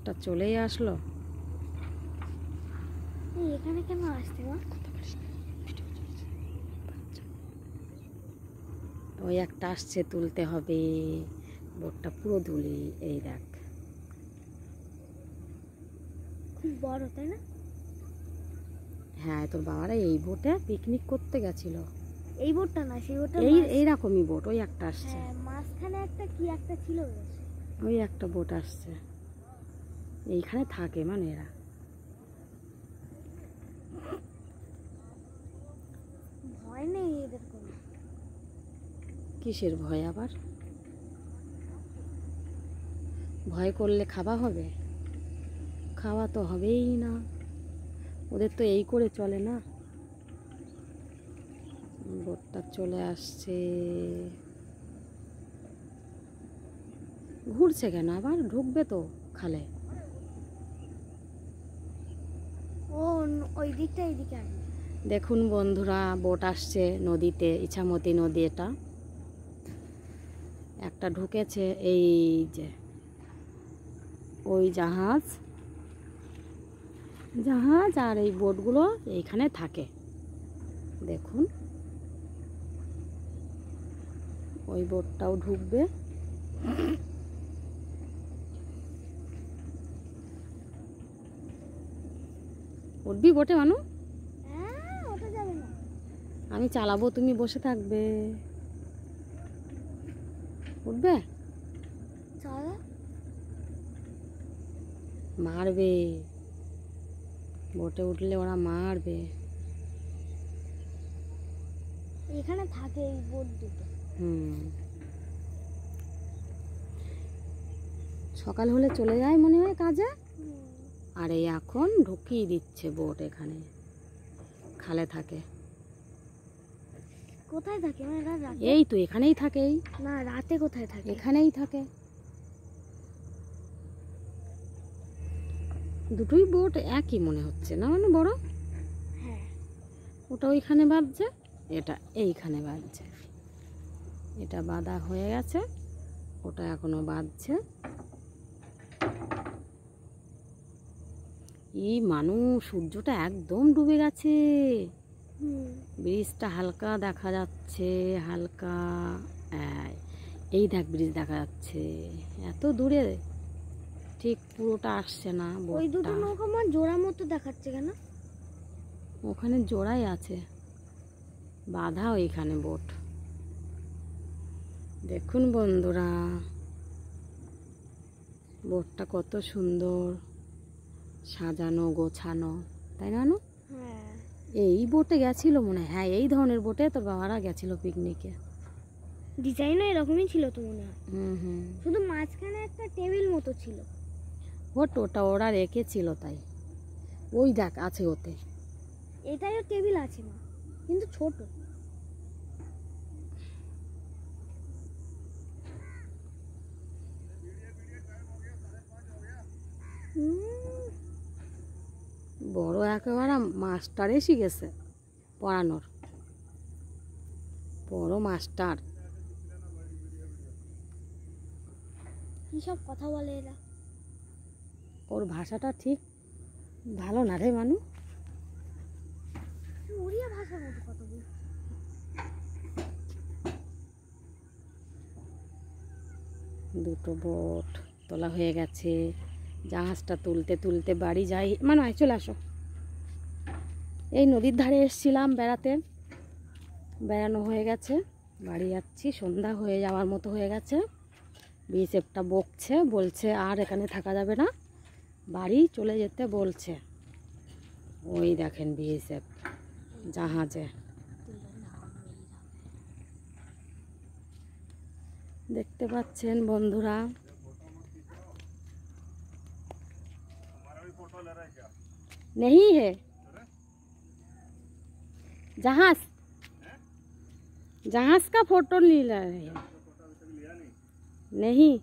বোটটা চলেই আসলো। এখানে কেন আসতে মা? ওই একটা আসছে, তুলতে হবে। বোটটা পুরো তুলি। এই দেখ, খুব বড় তাই না? হ্যাঁ, তোর বাবারা এই বোটে পিকনিক করতে গেছিল। এই বোটটা না, সেই বোটটা এইরকমই বোট। ওই একটা আসছে। হ্যাঁ, মাঝখানে একটা কি একটা ছিল। ওই একটা বোট আসছে, এইখানে থাকে মানে এরা। ভয় নেই এদের কোনো? কিসের ভয় আবার? ভয় করলে খাওয়া হবে? খাওয়া তো হবেই না, ওদের তো এই করে চলে না। বোটটা চলে আসছে। ঘুরছে কেন আবার? ঢুকবে তো খালে। ও ওই দিকটা, এইদিকে আসবে। দেখুন বন্ধুরা, বোট আসছে নদীতে, ইছামতি নদী এটা। একটা ঢুকেছে, এই যে ওই জাহাজ আর এই বোটগুলো এইখানে থাকে। দেখুন, ওই বোটটাও ঢুকবে। উঠবি বোটে মানু? হ্যাঁ, ওটা যাবে না। আমি চালাবো, তুমি বসে থাকবে। উঠবে? চল। মারবে, বোটে উঠলে ওরা মারবে। এখানে থাকে এই বোট দুটো। সকাল হলে চলে যায় মনে হয় কাজে। আর এই এখন ঢুকিয়ে দিচ্ছে বোট এখানে, খালে থাকে। কোথায় থাকে মানে রাতে? এই তো এখানেই থাকে। না, রাতে কোথায় থাকে? এখানেই থাকে। দুটোই বোট একই মনে হচ্ছে না, মানে বড়। হ্যাঁ, ওটা ওইখানে বাঁধছে, এটা এইখানে বাঁধছে। এটা বাঁধা হয়ে গেছে, ওটা এখনো বাঁধছে। এই মানুষ, সূর্যটা একদম ডুবে গেছে। ব্রিজটা হালকা দেখা যাচ্ছে, হালকা। এই দেখ, ব্রিজ দেখা যাচ্ছে এত দূরে, ঠিক পুরোটা আসছে না। ওই দুটো নৌকা আমার জোড়া মতো দেখাচ্ছে কেন? ওখানে জোড়াই আছে, বাঁধা ওইখানে বোট। দেখুন বন্ধুরা, বোটটা কত সুন্দর সাজানো গোছানো, তাই না? হ্যাঁ, এই বোটে গেছিল মনে হয়। হ্যাঁ, এই ধরনের বোটে তোর বাবারা গেছিল পিকনিকে। ডিজাইনও এরকমই ছিল তো মনে হয়। হুম। শুধু মাঝখানে একটা টেবিল মতো ছিল। ওটা ওরা রেখেছিল তাই। ওই দেখ আছে ওতে। এটাইও টেবিল আছে না, কিন্তু ছোট। বড় একেবারে মাস্টার এসে গেছে পড়ানোর, বড় মাস্টার। কি সব কথা বলে এরা? ওর ভাষাটা ঠিক ভালো না রে মানু। ওড়িয়া ভাষার মতো কথা বলে। দুটো বোট তোলা হয়ে গেছে, জাহাজটা তুলতে তুলতে বাড়ি যাই। মানে চলে আসো। এই নদীর ধারে এসেছিলাম বেড়াতে, বেড়ানো হয়ে গেছে, বাড়ি যাচ্ছি। সন্ধ্যা হয়ে যাওয়ার মতো হয়ে গেছে। বিএসএফটা বকছে, বলছে আর এখানে থাকা যাবে না, বাড়ি চলে যেতে বলছে। ওই দেখেন বিএসএফ জাহাজে, দেখতে পাচ্ছেন বন্ধুরা। नहीं है जहाज, जहाज का फोटो नहीं ले रहे हैं। नहीं।